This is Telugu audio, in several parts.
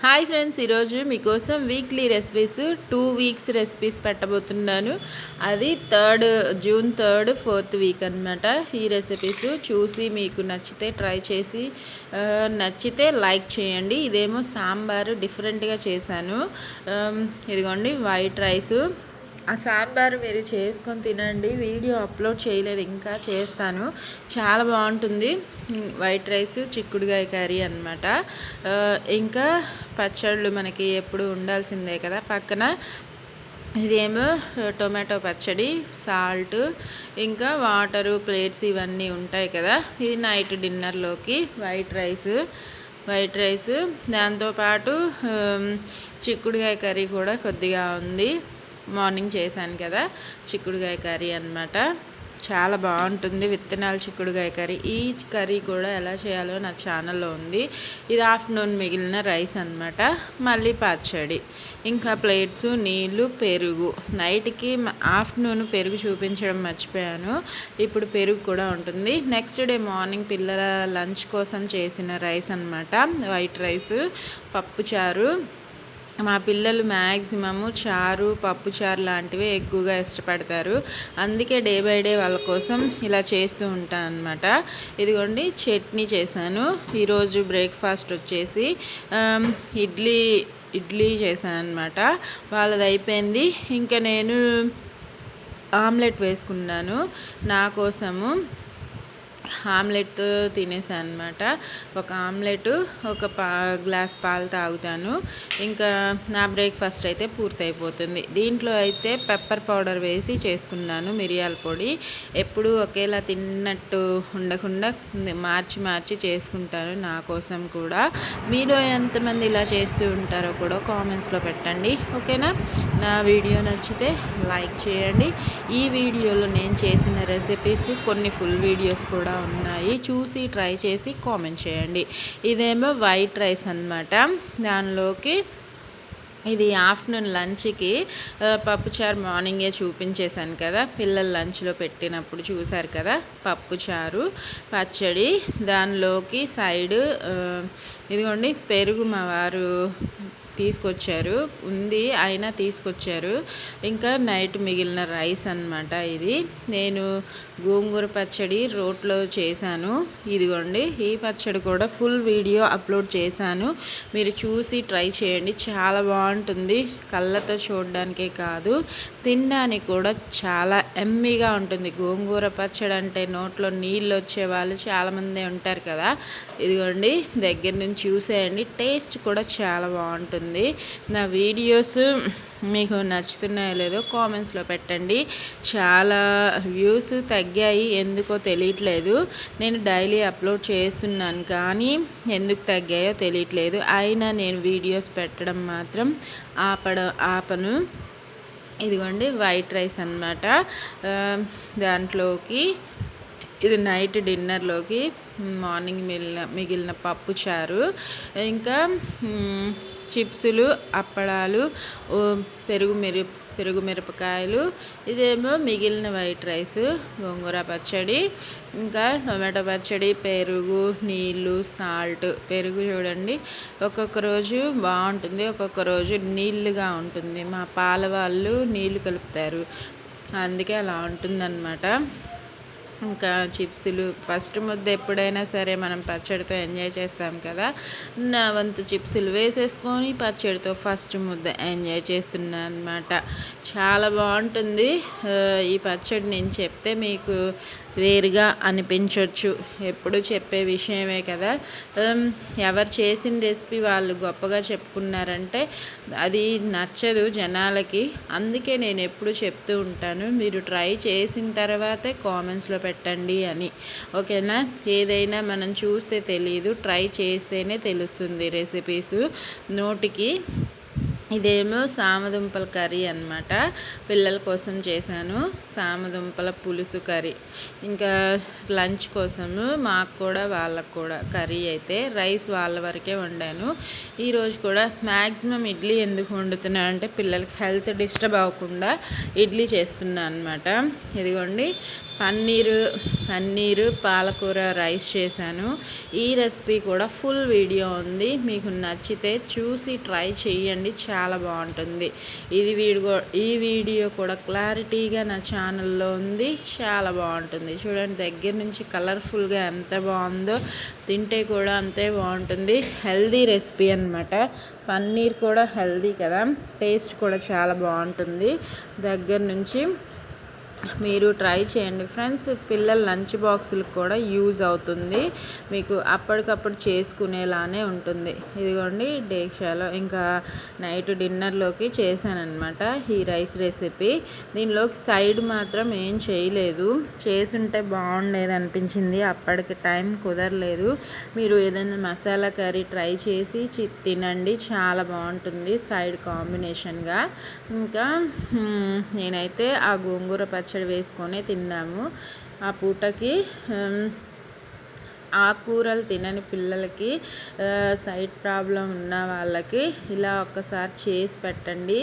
హాయ్ ఫ్రెండ్స్, ఈరోజు మీకోసం వీక్లీ రెసిపీస్ 2 వీక్స్ రెసిపీస్ పెట్టబోతున్నాను. అది జూన్ 3, 4th వీక్ అనమాట. ఈ రెసిపీస్ చూసి మీకు నచ్చితే ట్రై చేసి నచ్చితే లైక్ చేయండి. ఇదేమో సాంబారు డిఫరెంట్గా చేశాను. ఇదిగోండి వైట్ రైసు. ఆ సాంబారు మీరు చేసుకొని తినండి. వీడియో అప్లోడ్ చేయలేదు, ఇంకా చేస్తాను. చాలా బాగుంటుంది. వైట్ రైస్, చిక్కుడుగాయ కర్రీ అనమాట. ఇంకా పచ్చళ్ళు మనకి ఎప్పుడు ఉండాల్సిందే కదా పక్కన. ఇదేమో టొమాటో పచ్చడి, సాల్ట్, ఇంకా వాటరు, ప్లేట్స్ ఇవన్నీ ఉంటాయి కదా. ఇది నైట్ డిన్నర్లోకి వైట్ రైస్. దాంతోపాటు చిక్కుడుగాయ కర్రీ కూడా కొద్దిగా ఉంది. మార్నింగ్ చేశాను కదా, చిక్కుడుగాయ కర్రీ అనమాట. చాలా బాగుంటుంది విత్తనాలు చిక్కుడుగాయ కర్రీ. ఈ కర్రీ కూడా ఎలా చేయాలో నా ఛానల్లో ఉంది. ఇది ఆఫ్టర్నూన్ మిగిలిన రైస్ అనమాట. మళ్ళీ పచ్చడి, ఇంకా ప్లేట్స్, నీళ్ళు, పెరుగు. నైట్కి ఆఫ్టర్నూన్ పెరుగు చూపించడం మర్చిపోయాను. ఇప్పుడు పెరుగు కూడా ఉంటుంది. నెక్స్ట్ డే మార్నింగ్ పిల్లల లంచ్ కోసం చేసిన రైస్ అనమాట. వైట్ రైస్, పప్పుచారు. మా పిల్లలు మ్యాక్సిమము చారు, పప్పుచారు లాంటివి ఎక్కువగా ఇష్టపడతారు. అందుకే డే బై డే వాళ్ళ కోసం ఇలా చేస్తూ ఉంటాను అనమాట. ఇదిగోండి చట్నీ చేశాను. ఈరోజు బ్రేక్ఫాస్ట్ వచ్చేసి ఇడ్లీ చేశాను అనమాట. వాళ్ళది అయిపోయింది. ఇంకా నేను ఆమ్లెట్ వేసుకున్నాను నా కోసము. ఆమ్లెట్ తినేసాను అనమాట. ఒక ఆమ్లెట్, ఒక గ్లాస్ పాలు తాగుతాను. ఇంకా నా బ్రేక్ఫాస్ట్ అయితే పూర్తయిపోతుంది. దీంట్లో అయితే పెప్పర్ పౌడర్ వేసి చేసుకున్నాను, మిరియాల పొడి. ఎప్పుడు ఒకేలా తిన్నట్టు ఉండకుండా మార్చి చేసుకుంటాను నా కోసం కూడా. మీలో ఎంతమంది ఇలా చేస్తూ ఉంటారో కూడా కామెంట్స్లో పెట్టండి, ఓకేనా. నా వీడియో నచ్చితే లైక్ చేయండి. ఈ వీడియోలో నేను చేసిన రెసిపీస్ కొన్ని ఫుల్ వీడియోస్ కూడా ఉన్నాయి, చూసి ట్రై చేసి కామెంట్ చేయండి. ఇదేమో వైట్ రైస్ అన్నమాట. దానిలోకి ఇది ఆఫ్టర్నూన్ లంచ్కి పప్పుచారు మార్నింగే చూపించేశాను కదా, పిల్లలు లంచ్లో పెట్టినప్పుడు చూశారు కదా. పప్పుచారు, పచ్చడి, దానిలోకి సైడ్ ఇదిగోండి పెరుగు మా వారు తీసుకొచ్చారు, ఉంది అయినా తీసుకొచ్చారు. ఇంకా నైట్ మిగిలిన రైస్ అనమాట. ఇది నేను గోంగూర పచ్చడి రోట్లో చేశాను. ఇదిగోండి ఈ పచ్చడి కూడా ఫుల్ వీడియో అప్లోడ్ చేశాను, మీరు చూసి ట్రై చేయండి. చాలా బాగుంటుంది, కళ్ళతో చూడడానికే కాదు తినడానికి కూడా చాలా ఎమ్మీగా ఉంటుంది. గోంగూర పచ్చడి అంటే నోట్లో నీళ్ళు వచ్చే వాళ్ళు చాలామంది ఉంటారు కదా. ఇదిగోండి దగ్గర నుంచి చూసేయండి, టేస్ట్ కూడా చాలా బాగుంటుంది. నా వీడియోస్ మీకు నచ్చుతున్నాయో లేదో కామెంట్స్లో పెట్టండి. చాలా వ్యూస్ తగ్గాయి, ఎందుకో తెలియట్లేదు. నేను డైలీ అప్లోడ్ చేస్తున్నాను కానీ ఎందుకు తగ్గాయో తెలియట్లేదు. అయినా నేను వీడియోస్ పెట్టడం మాత్రం ఆపను. ఇదిగోండి వైట్ రైస్ అన్నమాట. దాంట్లోకి ఇది నైట్ డిన్నర్లోకి మార్నింగ్ మిగిలిన పప్పు చారు, ఇంకా చిప్సులు, అప్పడాలు, పెరుగు మిరపకాయలు. ఇదేమో మిగిలిన వైట్ రైస్, గోంగూర పచ్చడి, ఇంకా టొమాటో పచ్చడి, పెరుగు, నీళ్ళు, సాల్ట్. పెరుగు చూడండి ఒక్కొక్క రోజు బాగుంటుంది, ఒక్కొక్క రోజు నీళ్ళుగా ఉంటుంది. మా పాల వాళ్ళు నీళ్ళు కలుపుతారు, అందుకే అలా ఉంటుందన్నమాట. ఇంకా చిప్సులు. ఫస్ట్ ముద్ద ఎప్పుడైనా సరే మనం పచ్చడితో ఎంజాయ్ చేస్తాం కదా. నా వంతు చిప్సులు వేసేసుకొని పచ్చడితో ఫస్ట్ ముద్ద ఎంజాయ్ చేస్తున్నాను అనమాట. చాలా బాగుంటుంది ఈ పచ్చడి. నేను చెప్తే మీకు వేరుగా అనిపించవచ్చు, ఎప్పుడు చెప్పే విషయమే కదా. ఎవరు చేసిన రెసిపీ వాళ్ళు గొప్పగా చెప్పుకున్నారంటే అది నచ్చదు జనాలకి. అందుకే నేను ఎప్పుడు చెప్తూ ఉంటాను, మీరు ట్రై చేసిన తర్వాతే కామెంట్స్లో పెట్టండి అని, ఓకేనా. ఏదైనా మనం చూస్తే తెలియదు, ట్రై చేస్తేనే తెలుస్తుంది రెసిపీస్ నోటికి. ఇదేమో సామదుంపల కర్రీ అనమాట. పిల్లల కోసం చేశాను సామదుంపల పులుసు కర్రీ. ఇంకా లంచ్ కోసము మాకు కూడా వాళ్ళకు కూడా కర్రీ. అయితే రైస్ వాళ్ళ వరకే వండాను. ఈరోజు కూడా మ్యాక్సిమం ఇడ్లీ ఎందుకు వండుతున్నా అంటే పిల్లలకి హెల్త్ డిస్టర్బ్ అవ్వకుండా ఇడ్లీ చేస్తున్నా అనమాట. ఇదిగోండి పన్నీరు పాలకూర రైస్ చేశాను. ఈ రెసిపీ కూడా ఫుల్ వీడియో ఉంది, మీకు నచ్చితే చూసి ట్రై చేయండి, చాలా బాగుంటుంది. ఈ వీడియో కూడా క్లారిటీగా నా ఛానల్లో ఉంది, చాలా బాగుంటుంది. చూడండి దగ్గర నుంచి కలర్ఫుల్గా ఎంత బాగుందో, తింటే కూడా అంతే బాగుంటుంది. హెల్దీ రెసిపీ అనమాట. పన్నీర్ కూడా హెల్దీ కదా, టేస్ట్ కూడా చాలా బాగుంటుంది. దగ్గర నుంచి మీరు ట్రై చేయండి ఫ్రెండ్స్. పిల్లల లంచ్ బాక్సులకు కూడా యూజ్ అవుతుంది, మీకు అప్పటికప్పుడు చేసుకునేలానే ఉంటుంది. ఇదిగోండి డేక్షాలో ఇంకా నైట్ డిన్నర్లోకి చేశానమాట ఈ రైస్ రెసిపీ. దీనిలోకి సైడ్ మాత్రం ఏం చేయలేదు, చేసుంటే బాగుండేది అనిపించింది, అప్పటికి టైం కుదరలేదు. మీరు ఏదైనా మసాలా కర్రీ ట్రై చేసి తినండి, చాలా బాగుంటుంది సైడ్ కాంబినేషన్గా. ఇంకా నేనైతే ఆ గోంగూర పచ్చడి వేసుకొని తిన్నాము. ఆ పూటకి ఆకుకూరలు తినని పిల్లలకి, సైట్ ప్రాబ్లం ఉన్న వాళ్ళకి ఇలా ఒక్కసారి చేసి పెట్టండి,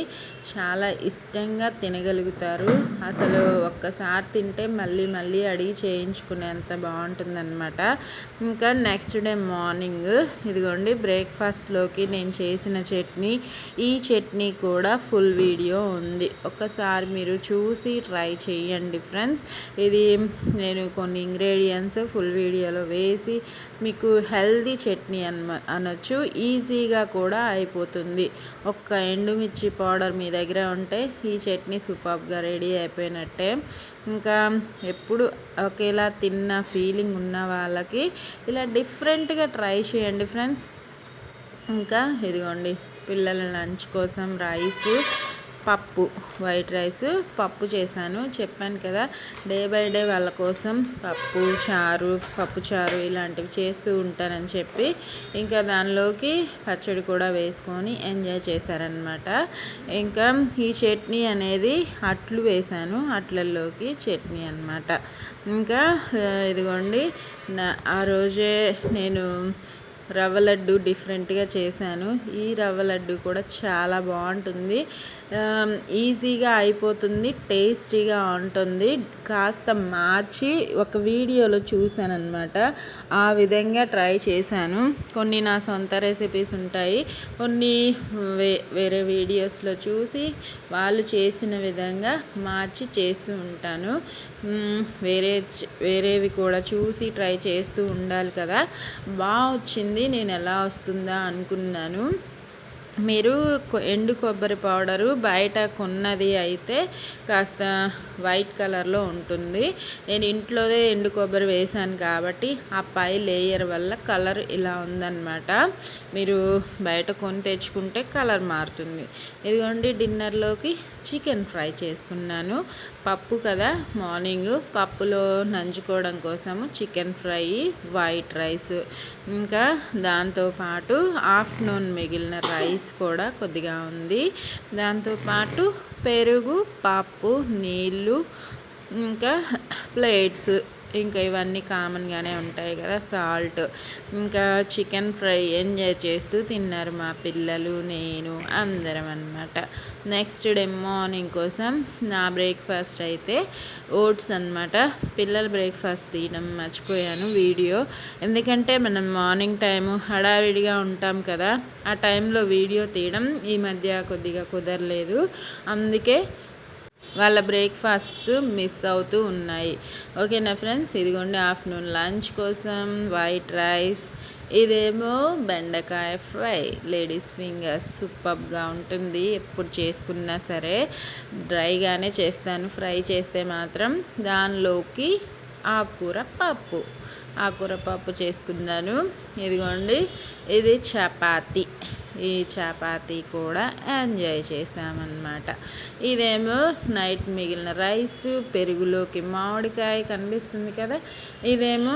చాలా ఇష్టంగా తినగలుగుతారు. అసలు ఒక్కసారి తింటే మళ్ళీ మళ్ళీ అడిగి చేయించుకునేంత బాగుంటుందన్నమాట. ఇంకా నెక్స్ట్ డే మార్నింగ్ ఇదిగోండి బ్రేక్ఫాస్ట్లోకి నేను చేసిన చట్నీ. ఈ చట్నీ కూడా ఫుల్ వీడియో ఉంది, ఒక్కసారి మీరు చూసి ట్రై చేయండి ఫ్రెండ్స్. ఇది నేను కొన్ని ఇంగ్రీడియంట్స్ ఫుల్ వీడియోలో వేసి మీకు హెల్దీ చట్నీ అనొచ్చు, ఈజీగా కూడా అయిపోతుంది. ఒక్క ఎండుమిర్చి పౌడర్ మీ దగ్గర ఉంటే ఈ చట్నీ సూపర్గా రెడీ అయిపోయినట్టే. ఇంకా ఎప్పుడు ఒకేలా తిన్న ఫీలింగ్ ఉన్న వాళ్ళకి ఇలా డిఫరెంట్గా ట్రై చేయండి ఫ్రెండ్స్. ఇంకా ఇదిగోండి పిల్లల లంచ్ కోసం పప్పు, వైట్ రైస్ పప్పు చేశాను. చెప్పాను కదా డే బై డే వాళ్ళ కోసం పప్పు చారు ఇలాంటివి చేస్తూ ఉంటానని చెప్పి, ఇంకా దానిలోకి పచ్చడి కూడా వేసుకొని ఎంజాయ్ చేశారనమాట. ఇంకా ఈ చట్నీ అనేది అట్లు వేశాను, అట్లల్లోకి చట్నీ అనమాట. ఇంకా ఇదిగోండి ఆ రోజే నేను రవ్వ లడ్డు డిఫరెంట్గా చేశాను. ఈ రవ్వ లడ్డు కూడా చాలా బాగుంటుంది, ఈజీగా అయిపోతుంది, టేస్టీగా ఉంటుంది. కాస్త మార్చి ఒక వీడియోలో చూశాను అనమాట, ఆ విధంగా ట్రై చేశాను. కొన్ని నా సొంత రెసిపీస్ ఉంటాయి, కొన్ని వేరే వీడియోస్లో చూసి వాళ్ళు చేసిన విధంగా మార్చి చేస్తూ ఉంటాను. వేరేవి కూడా చూసి ట్రై చేస్తూ ఉండాలి కదా. బాగా వచ్చింది, నేను ఎలా వస్తుందా అనుకున్నాను. మీరు ఎండు కొబ్బరి పౌడరు బయట కొన్నది అయితే కాస్త వైట్ కలర్లో ఉంటుంది, నేను ఇంట్లోనే ఎండు కొబ్బరి వేసాను కాబట్టి ఆ పై లేయర్ వల్ల కలర్ ఇలా ఉందన్నమాట. మీరు బయట కొని తెచ్చుకుంటే కలర్ మారుతుంది. ఇదిగోండి డిన్నర్లోకి చికెన్ ఫ్రై చేసుకున్నాను. పప్పు కదా మార్నింగ్, పప్పులో నంచుకోవడం కోసము చికెన్ ఫ్రై, వైట్ రైస్, ఇంకా దాంతోపాటు ఆఫ్టర్నూన్ మిగిలిన రైస్ కూడా కొద్దిగా ఉంది. దాంతోపాటు పెరుగు, పప్పు, నీళ్ళు, ఇంకా ప్లేట్స్, ఇంకా ఇవన్నీ కామన్గానే ఉంటాయి కదా, సాల్ట్. ఇంకా చికెన్ ఫ్రై ఎంజాయ్ చేస్తూ తిన్నారు మా పిల్లలు, నేను, అందరం అన్నమాట. నెక్స్ట్ డే మార్నింగ్ కోసం నా బ్రేక్ఫాస్ట్ అయితే ఓట్స్ అన్నమాట. పిల్లల బ్రేక్ఫాస్ట్ తీయడం మర్చిపోయాను వీడియో, ఎందుకంటే మనం మార్నింగ్ టైము హడావిడిగా ఉంటాం కదా, ఆ టైంలో వీడియో తీయడం ఈ మధ్య కొద్దిగా కుదరలేదు, అందుకే వాళ్ళ బ్రేక్ఫాస్ట్ మిస్ అవుతూ ఉన్నాయి. ఓకేనా ఫ్రెండ్స్. ఇదిగోండి ఆఫ్టర్నూన్ లంచ్ కోసం వైట్ రైస్, ఇదేమో బెండకాయ ఫ్రై, లేడీస్ ఫింగర్స్ సూపర్గా ఉంటుంది. ఎప్పుడు చేసుకున్నా సరే డ్రైగానే చేస్తాను, ఫ్రై చేస్తే మాత్రం దానిలోకి ఆకుకూర పప్పు చేసుకున్నాను. ఇదిగోండి ఇది చపాతీ, ఈ చపాతీ కూడా ఎంజాయ్ చేసామన్నమాట. ఇదేమో నైట్ మిగిలిన రైస్, పెరుగులోకి మామిడికాయ కనిపిస్తుంది కదా, ఇదేమో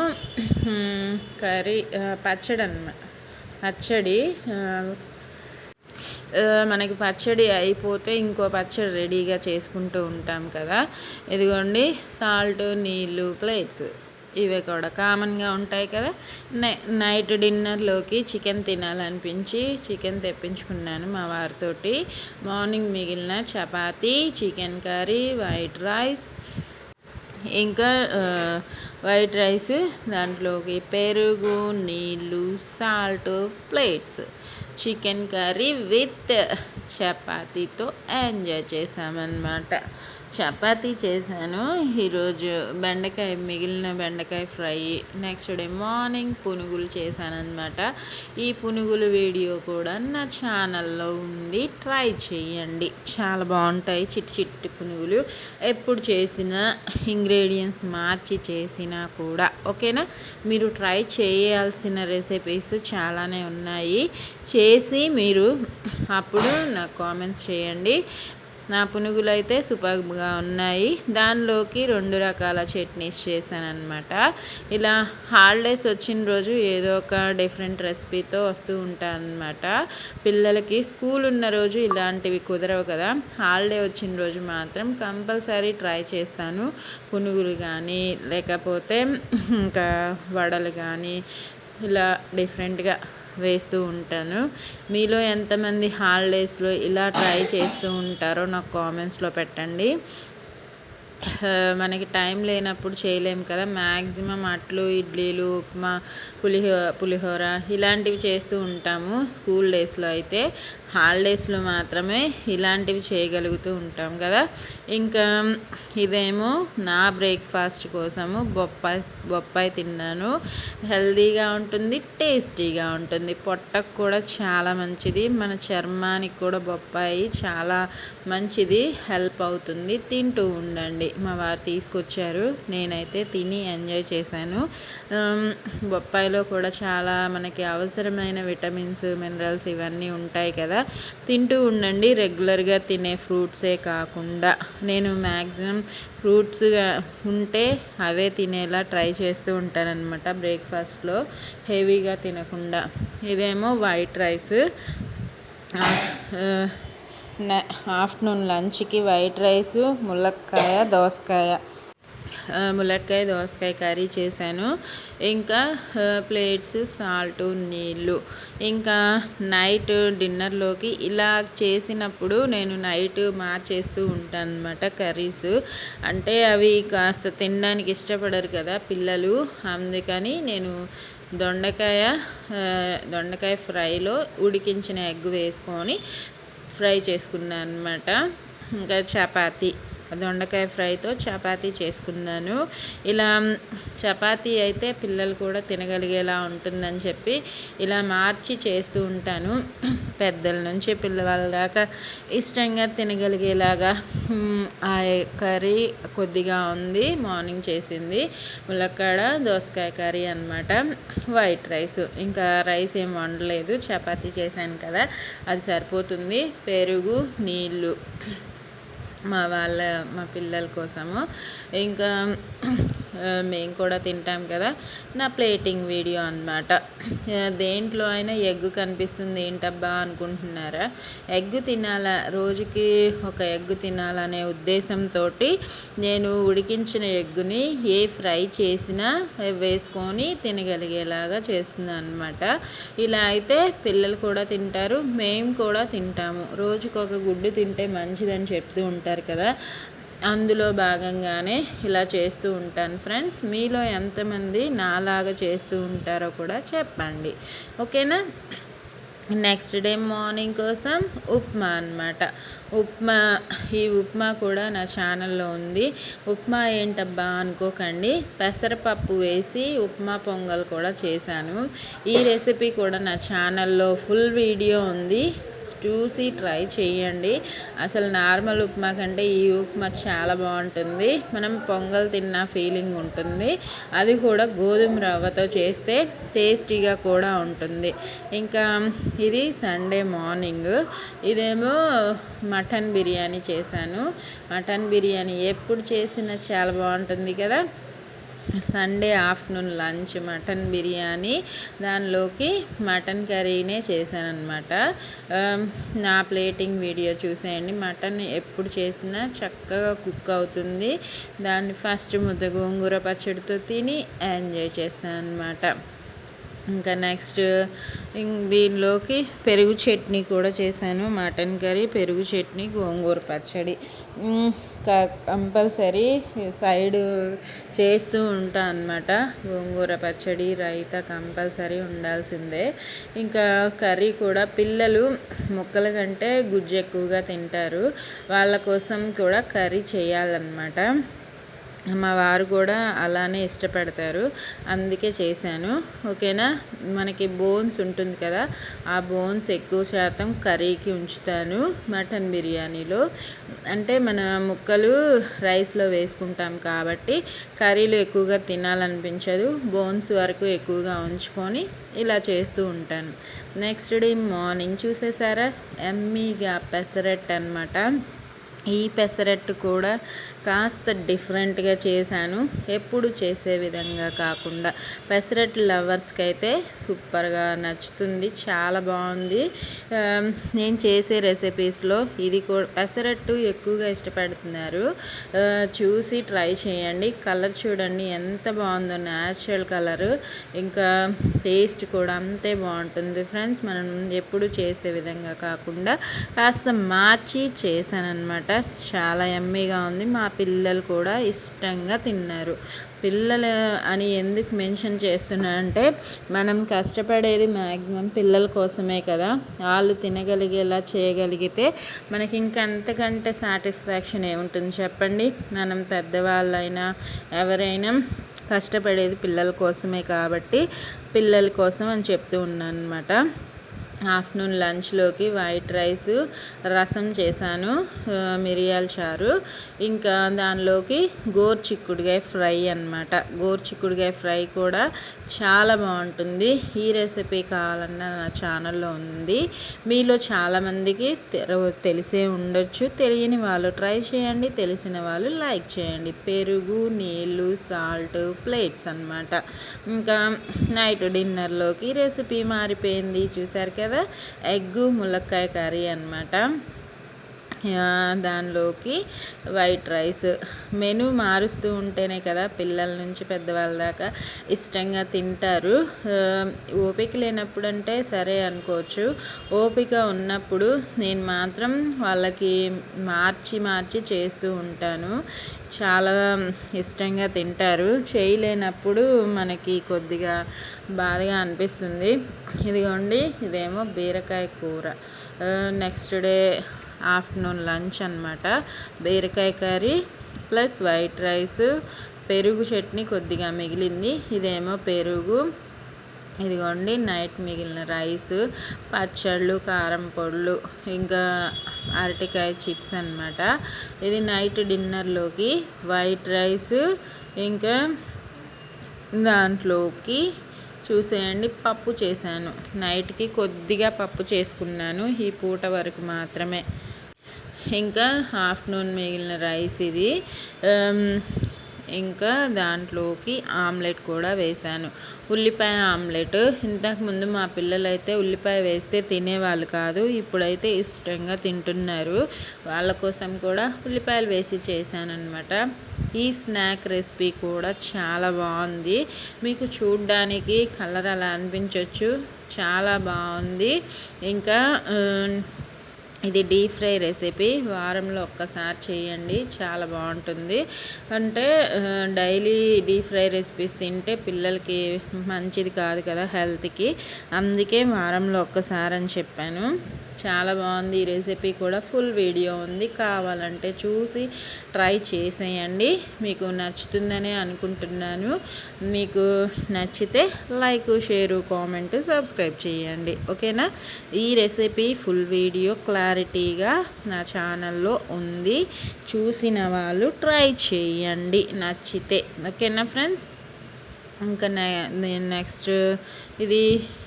కర్రీ పచ్చడి. మనకి పచ్చడి అయిపోతే ఇంకో పచ్చడి రెడీగా చేసుకుంటూ ఉంటాం కదా. ఇదిగోండి సాల్ట్, నీళ్ళు, ప్లేట్స్, ఇవే కూడా కామన్గా ఉంటాయి కదా. నైట్ డిన్నర్లోకి చికెన్ తినాలనిపించి చికెన్ తెప్పించుకున్నాను మా వారితోటి. మార్నింగ్ మిగిలిన చపాతీ, చికెన్ కర్రీ, వైట్ రైస్, ఇంకా వైట్ రైస్, దాంట్లోకి పెరుగు, నీళ్ళు, salt, plates, chicken curry with చపాతీతో ఎంజాయ్ చేసామన్నమాట. చపాతీ చేశాను ఈరోజు. మిగిలిన బెండకాయ ఫ్రై. నెక్స్ట్ డే మార్నింగ్ పునుగులు చేశానన్నమాట. ఈ పునుగులు వీడియో కూడా నా ఛానల్లో ఉంది, ట్రై చేయండి. చాలా బాగుంటాయి చిట్టి చిట్టి పునుగులు. ఎప్పుడు చేసినా ఇంగ్రీడియంట్స్ మార్చి చేసినా కూడా ఓకేనా. మీరు ట్రై చేయాల్సిన రెసిపీస్ చాలానే ఉన్నాయి. చేసి మీరు అప్పుడు నాకు కామెంట్స్ చేయండి. నా పునుగులు అయితే సూపర్గా ఉన్నాయి. దానిలోకి 2 రకాల చట్నీస్ చేశానన్నమాట. ఇలా హాలిడేస్ వచ్చిన రోజు ఏదో ఒక డిఫరెంట్ రెసిపీతో వస్తూ ఉంటానన్నమాట. పిల్లలకి స్కూల్ ఉన్న రోజు ఇలాంటివి కుదరవు కదా. హాలిడే వచ్చిన రోజు మాత్రం కంపల్సరీ ట్రై చేస్తాను. పునుగులు కానీ లేకపోతే ఇంకా వడలు కానీ ఇలా డిఫరెంట్గా వేస్తూ ఉంటాను. మీలో ఎంతమంది హాలిడేస్లో ఇలా ట్రై చేస్తూ ఉంటారో నాకు కామెంట్స్లో పెట్టండి. మనకి టైం లేనప్పుడు చేయలేము కదా. మ్యాక్సిమం అట్లు, ఇడ్లీలు, ఉప్మా, పులిహోర ఇలాంటివి చేస్తూ ఉంటాము స్కూల్ డేస్లో. అయితే హాలిడేస్లో మాత్రమే ఇలాంటివి చేయగలుగుతూ ఉంటాం కదా. ఇంకా ఇదేమో నా బ్రేక్ఫాస్ట్ కోసము బొప్పాయి తిన్నాను. హెల్తీగా ఉంటుంది, టేస్టీగా ఉంటుంది, పొట్టకు కూడా చాలా మంచిది. మన చర్మానికి కూడా బొప్పాయి చాలా మంచిది, హెల్ప్ అవుతుంది. తింటూ ఉండండి. మా వారు తీసుకొచ్చారు, నేనైతే తిని ఎంజాయ్ చేశాను. బొప్పాయిలో కూడా చాలా మనకి అవసరమైన విటమిన్స్, మినరల్స్ ఇవన్నీ ఉంటాయి కదా. తింటూ ఉండండి. రెగ్యులర్గా తినే ఫ్రూట్సే కాకుండా నేను మ్యాక్సిమం ఫ్రూట్స్గా ఉంటే అవే తినేలా ట్రై చేస్తూ ఉంటానన్నమాట బ్రేక్ఫాస్ట్లో, హెవీగా తినకుండా. ఇదేమో వైట్ రైస్. ఆఫ్టర్నూన్ లంచ్కి వైట్ రైస్, ములక్కాయ దోసకాయ కర్రీ చేశాను. ఇంకా ప్లేట్స్, సాల్ట్, నీళ్ళు. ఇంకా నైట్ డిన్నర్లోకి ఇలా చేసినప్పుడు నేను నైట్ మార్చేస్తూ ఉంటాను అన్నమాట కర్రీస్. అంటే అవి కాస్త తినడానికి ఇష్టపడరు కదా పిల్లలు. అందుకని నేను దొండకాయ ఫ్రైలో ఉడికించిన ఎగ్ వేసుకొని ఫ్రై చేసుకున్నాను అనమాట. ఇంకా దొండకాయ ఫ్రైతో చపాతీ చేసుకున్నాను. ఇలా చపాతీ అయితే పిల్లలు కూడా తినగలిగేలా ఉంటుందని చెప్పి ఇలా మార్చి చేస్తూ ఉంటాను. పెద్దల నుంచి పిల్లవాళ్ళ దాకా ఇష్టంగా తినగలిగేలాగా. ఆ కర్రీ కొద్దిగా ఉంది, మార్నింగ్ చేసింది ములక్కాడ దోసకాయ కర్రీ అనమాట. వైట్ రైస్, ఇంకా రైస్ ఏం వండలేదు, చపాతీ చేశాను కదా అది సరిపోతుంది. పెరుగు, నీళ్ళు మా పిల్లల కోసము. ఇంకా మేము కూడా తింటాం కదా. నా ప్లేటింగ్ వీడియో అన్నమాట. దేంట్లో అయినా ఎగ్ కనిపిస్తుంది ఏంటబ్బా అనుకుంటున్నారా? ఎగ్ తినాలా, రోజుకి ఒక ఎగ్ తినాలనే ఉద్దేశంతో నేను ఉడికించిన ఎగ్గుని ఏ ఫ్రై చేసినా వేసుకొని తినగలిగేలాగా చేస్తున్నాను అనమాట. ఇలా అయితే పిల్లలు కూడా తింటారు, మేము కూడా తింటాము. రోజుకి ఒక గుడ్డు తింటే మంచిదని చెప్తూ ఉంటారు కదా, అందులో భాగంగానే ఇలా చేస్తూ ఉంటాను ఫ్రెండ్స్. మీలో ఎంతమంది నాలాగా చేస్తూ ఉంటారో కూడా చెప్పండి, ఓకేనా. నెక్స్ట్ డే మార్నింగ్ కోసం ఉప్మా అన్నమాట. ఈ ఉప్మా కూడా నా ఛానల్లో ఉంది. ఉప్మా ఏంటబ్బా అనుకోకండి, పెసరపప్పు వేసి ఉప్మా పొంగల్ కూడా చేశాను. ఈ రెసిపీ కూడా నా ఛానల్లో ఫుల్ వీడియో ఉంది, చూసి ట్రై చేయండి. అసలు నార్మల్ ఉప్మా కంటే ఈ ఉప్మా చాలా బాగుంటుంది. మనం పొంగల్ తిన్న ఫీలింగ్ ఉంటుంది. అది కూడా గోధుమ రవ్వతో చేస్తే టేస్టీగా కూడా ఉంటుంది. ఇంకా ఇది సండే మార్నింగ్. ఇదేమో మటన్ బిర్యానీ చేశాను. మటన్ బిర్యానీ ఎప్పుడు చేసినా చాలా బాగుంటుంది కదా. Sunday afternoon lunch mutton biryani, దానిలోకి మటన్ కర్రీనే చేశానన్నమాట. నా ప్లేటింగ్ వీడియో చూసేయండి. మటన్ ఎప్పుడు చేసినా చక్కగా కుక్ అవుతుంది. దాన్ని ఫస్ట్ ముద్ద గోంగూర పచ్చడితో తిని ఎంజాయ్ చేస్తాను అన్నమాట. ఇంకా నెక్స్ట్ దీనిలోకి పెరుగు చట్నీ కూడా చేశాను. మటన్ కర్రీ, పెరుగు చట్నీ, గోంగూర పచ్చడి కంపల్సరీ సైడ్ చేస్తూ ఉంటా అన్నమాట. గోంగూర పచ్చడి, రైతా కంపల్సరీ ఉండాల్సిందే. ఇంకా కర్రీ కూడా పిల్లలు ముక్కల కంటే గుజ్జు ఎక్కువగా తింటారు. వాళ్ళ కోసం కూడా కర్రీ చేయాలన్నమాట. మా వారు కూడా అలానే ఇష్టపడతారు, అందుకే చేశాను. ఓకేనా. మనకి బోన్స్ ఉంటుంది కదా, ఆ బోన్స్ ఎక్కువ శాతం కర్రీకి ఉంచుతాను మటన్ బిర్యానీలో. అంటే మన ముక్కలు రైస్లో వేసుకుంటాం కాబట్టి కర్రీలో ఎక్కువగా తినాలనిపించదు. బోన్స్ వరకు ఎక్కువగా ఉంచుకొని ఇలా చేస్తూ ఉంటాను. నెక్స్ట్ డే మార్నింగ్ చూసేసారా, ఎమ్మీగా పెసరట్టు అనమాట. ఈ పెసరట్టు కూడా కాస్త డిఫరెంట్గా చేశాను, ఎప్పుడు చేసే విధంగా కాకుండా. పెసరట్టు లవర్స్కి అయితే సూపర్గా నచ్చుతుంది, చాలా బాగుంది. నేను చేసే రెసిపీస్లో ఇది కూడా పెసరట్టు ఎక్కువగా ఇష్టపడుతున్నారు. చూసి ట్రై చేయండి. కలర్ చూడండి ఎంత బాగుందో, న్యాచురల్ కలరు, ఇంకా టేస్ట్ కూడా అంతే బాగుంటుంది ఫ్రెండ్స్. మనం ఎప్పుడు చేసే విధంగా కాకుండా కాస్త మార్చి చేశానన్నమాట. చాలా యమ్మీగా ఉంది. మా పిల్లలు కూడా ఇష్టంగా తిన్నారు. పిల్లలు అని ఎందుకు మెన్షన్ చేస్తున్నానంటే, మనం కష్టపడేది మ్యాక్సిమం పిల్లల కోసమే కదా. వాళ్ళు తినగలిగేలా చేయగలిగితే మనకి ఇంకా అంతకంటే సాటిస్ఫాక్షన్ ఏముంటుంది చెప్పండి. మనం పెద్దవాళ్ళైనా ఎవరైనా కష్టపడేది పిల్లల కోసమే కాబట్టి పిల్లల కోసం అని చెప్తూ ఉన్నాను అనమాట. ఆఫ్టర్నూన్ లంచ్లోకి వైట్ రైస్, రసం చేశాను, మిరియాల చారు, ఇంకా దానిలోకి గోరుచిక్కుడుకాయ ఫ్రై అన్నమాట. గోరుచిక్కుడుకాయ ఫ్రై కూడా చాలా బాగుంటుంది. ఈ రెసిపీ కావాలన్నా నా ఛానల్లో ఉంది. మీలో చాలామందికి తెలిసే ఉండొచ్చు, తెలియని వాళ్ళు ట్రై చేయండి, తెలిసిన వాళ్ళు లైక్ చేయండి. పెరుగు, నీళ్ళు, సాల్ట్, ప్లేట్స్ అన్నమాట. ఇంకా నైట్ డిన్నర్లోకి రెసిపీ మారిపోయింది, చూసారు కదా. ఎగ్గు ములక్కాయ కర్రీ అన్నమాట. దానిలోకి వైట్ రైస్. మెనూ మారుస్తూ ఉంటేనే కదా పిల్లల నుంచి పెద్దవాళ్ళ దాకా ఇష్టంగా తింటారు. ఓపిక లేనప్పుడు అంటే సరే అనుకోవచ్చు, ఓపిక ఉన్నప్పుడు నేను మాత్రం వాళ్ళకి మార్చి చేస్తూ ఉంటాను. చాలా ఇష్టంగా తింటారు. చేయలేనప్పుడు మనకి కొద్దిగా బాధగా అనిపిస్తుంది. ఇదిగోండి, ఇదేమో బీరకాయ కూర. నెక్స్ట్ డే ఆఫ్టర్నూన్ లంచ్ అనమాట. బీరకాయ కర్రీ ప్లస్ వైట్ రైస్, పెరుగు చట్నీ కొద్దిగా మిగిలింది. ఇదేమో పెరుగు. ఇదిగోండి నైట్ మిగిలిన రైస్, పచ్చళ్ళు, కారం పొడులు, ఇంకా అరటికాయ చిప్స్ అన్నమాట. ఇది నైట్ డిన్నర్లోకి. వైట్ రైస్, ఇంకా దాంట్లోకి చూసేయండి పప్పు చేశాను. నైట్కి కొద్దిగా పప్పు చేసుకున్నాను, ఈ పూట వరకు మాత్రమే. ఇంకా ఆఫ్టర్నూన్ మిగిలిన రైస్ ఇది. ఇంకా దాంట్లోకి ఆమ్లెట్ కూడా వేశాను, ఉల్లిపాయ ఆమ్లెట్. ఇంతకుముందు మా పిల్లలైతే ఉల్లిపాయ వేస్తే తినేవాళ్ళు కాదు, ఇప్పుడైతే ఇష్టంగా తింటున్నారు. వాళ్ళ కోసం కూడా ఉల్లిపాయలు వేసి చేశానన్నమాట. ఈ స్నాక్ రెసిపీ కూడా చాలా బాగుంది. మీకు చూడ్డానికి కలర్ అలా అనిపించవచ్చు, చాలా బాగుంది. ఇంకా ఇది డీప్ ఫ్రై రెసిపీ, వారంలో ఒక్కసారి చేయండి, చాలా బాగుంటుంది. అంటే డైలీ డీప్ ఫ్రై రెసిపీస్ తింటే పిల్లలకి మంచిది కాదు కదా హెల్త్కి, అందుకే వారంలో ఒక్కసారి అని చెప్పాను. చాలా బాగుంది ఈ రెసిపీ కూడా. ఫుల్ వీడియో ఉంది, కావాలంటే చూసి ట్రై చేసేయండి. మీకు నచ్చుతుందనే అనుకుంటున్నాను. మీకు నచ్చితే లైక్, షేరు, కామెంట్, సబ్స్క్రైబ్ చేయండి. ఓకేనా. ఈ రెసిపీ ఫుల్ వీడియో క్లారిటీగా నా ఛానల్లో ఉంది, చూసిన వాళ్ళు ట్రై చేయండి నచ్చితే. ఓకేనా ఫ్రెండ్స్. ఇంకా నెక్స్ట్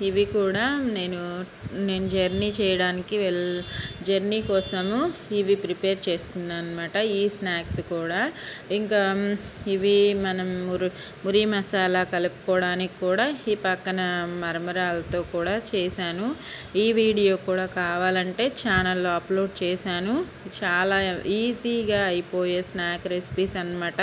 ఇవి కూడా నేను జర్నీ చేయడానికి జర్నీ కోసము ఇవి ప్రిపేర్ చేసుకున్నాను అనమాట. ఈ స్నాక్స్ కూడా ఇంకా ఇవి మనం మురి మసాలా కలుపుకోవడానికి కూడా ఈ పక్కన మరమరాలతో కూడా చేశాను. ఈ వీడియో కూడా కావాలంటే ఛానల్లో అప్లోడ్ చేశాను. చాలా ఈజీగా అయిపోయే స్నాక్ రెసిపీస్ అన్నమాట.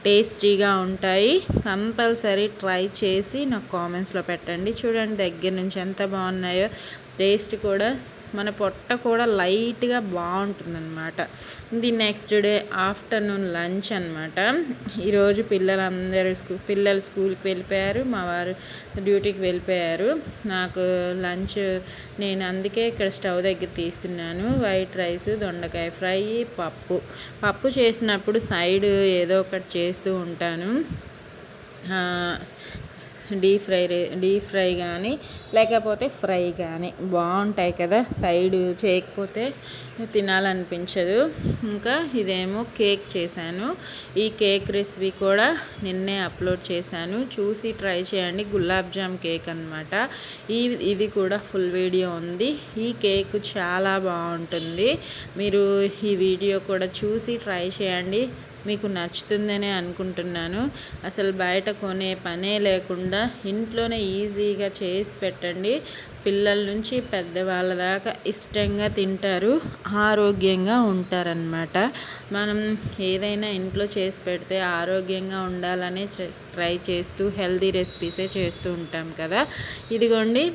టేస్టీగా ఉంటాయి. కంపల్సరీ ట్రై చేసి నాకు కామెంట్స్లో పెట్టండి. చూడండి దగ్గర నుంచి ఎంత బాగున్నాయో. టేస్ట్ కూడా మన పొట్ట కూడా లైట్గా బాగుంటుందన్నమాట. ఇది నెక్స్ట్ డే ఆఫ్టర్నూన్ లంచ్ అనమాట. ఈరోజు పిల్లలు స్కూల్కి వెళ్ళిపోయారు, మా వారు డ్యూటీకి వెళ్ళిపోయారు. నాకు లంచ్ నేను అందుకే ఇక్కడ స్టవ్ దగ్గర తీస్తున్నాను. వైట్ రైస్, దొండకాయ ఫ్రై, పప్పు చేసినప్పుడు సైడ్ ఏదో ఒకటి చేస్తూ ఉంటాను. డీప్ ఫ్రై కానీ లేకపోతే ఫ్రై కానీ బాగుంటాయి కదా, సైడ్ చేయకపోతే తినాలనిపించదు. ఇంకా ఇదేమో కేక్ చేశాను. ఈ కేక్ రెసిపీ కూడా నిన్నే అప్లోడ్ చేశాను, చూసి ట్రై చేయండి. గులాబ్ జామ్ కేక్ అనమాట. ఇది కూడా ఫుల్ వీడియో ఉంది. ఈ కేక్ చాలా బాగుంటుంది. మీరు ఈ వీడియో కూడా చూసి ట్రై చేయండి, మీకు నచ్చుతుందనే అనుకుంటున్నాను. అసలు బయట కొనే పనే లేకుండా ఇంట్లోనే ఈజీగా చేసి పెట్టండి. పిల్లల నుంచి పెద్దవాళ్ళ దాకా ఇష్టంగా తింటారు, ఆరోగ్యంగా ఉంటారనమాట. మనం ఏదైనా ఇంట్లో చేసి పెడితే ఆరోగ్యంగా ఉండాలనే ట్రై చేస్తూ హెల్తీ రెసిపీసే చేస్తూ ఉంటాం కదా. ఇదిగోండి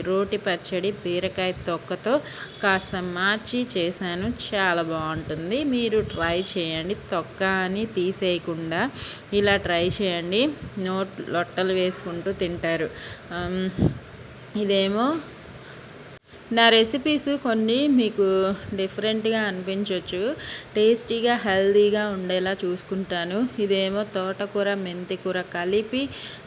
రోటి పచ్చడి బీరకాయ తొక్కతో కాస్త మార్చి చేశాను. చాలా బాగుంటుంది. మీరు ట్రై చేయండి. తొక్క అని తీసేయకుండా ఇలా ట్రై చేయండి. లొట్టలు వేసుకుంటూ తింటారు. ఇదేమో నా రెసిపీస్ కొన్ని మీకు డిఫరెంట్గా అనిపించవచ్చు, టేస్టీగా హెల్తీగా ఉండేలా చూసుకుంటాను. ఇదేమో తోటకూర మెంతికూర కలిపి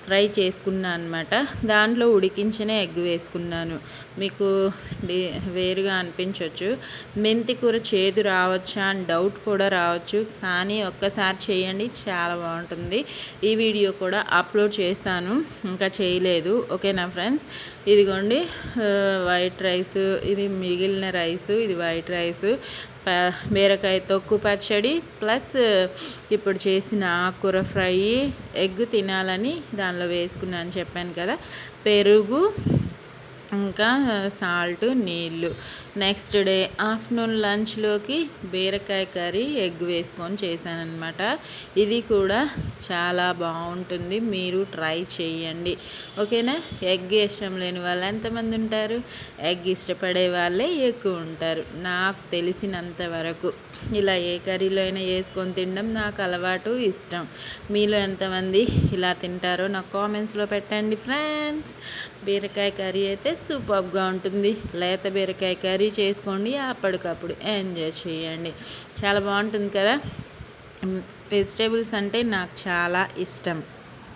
ఫ్రై చేసుకున్నాను అనమాట. దాంట్లో ఉడికించిన ఎగ్ వేసుకున్నాను. మీకు వేరుగా అనిపించవచ్చు. మెంతికూర చేదు రావచ్చా అని డౌట్ కూడా రావచ్చు, కానీ ఒక్కసారి చేయండి, చాలా బాగుంటుంది. ఈ వీడియో కూడా అప్లోడ్ చేస్తాను, ఇంకా చేయలేదు. ఓకేనా ఫ్రెండ్స్. ఇదిగోండి వైట్ రైస్, ఇది మిగిలిన రైస్, ఇది వైట్ రైస్, బీరకాయ తొక్కు పచ్చడి ప్లస్ ఇప్పుడు చేసిన ఆకుకూర ఫ్రై, ఎగ్ తినాలని దానిలో వేసుకున్నాను చెప్పాను కదా, పెరుగు, ఇంకా సాల్ట్, నీళ్ళు. నెక్స్ట్ డే ఆఫ్టర్నూన్ లంచ్లోకి బీరకాయ కర్రీ, ఎగ్ వేసుకొని చేశానమాట. ఇది కూడా చాలా బాగుంటుంది, మీరు ట్రై చేయండి. ఓకేనా. ఎగ్ ఇష్టం లేని వాళ్ళు ఎంతమంది ఉంటారు? ఎగ్ ఇష్టపడే వాళ్ళే ఎక్కువ ఉంటారు నాకు తెలిసినంత వరకు. ఇలా ఏ కర్రీలో అయినా వేసుకొని తినడం నాకు అలవాటు, ఇష్టం. మీలో ఎంతమంది ఇలా తింటారో నాకు కామెంట్స్లో పెట్టండి ఫ్రెండ్స్. బీరకాయ కర్రీ అయితే సూపర్గా ఉంటుంది. లేత బీరకాయ కర్రీ చేసుకోండి, అప్పటికప్పుడు ఎంజాయ్ చేయండి, చాలా బాగుంటుంది కదా. వెజిటేబుల్స్ అంటే నాకు చాలా ఇష్టం.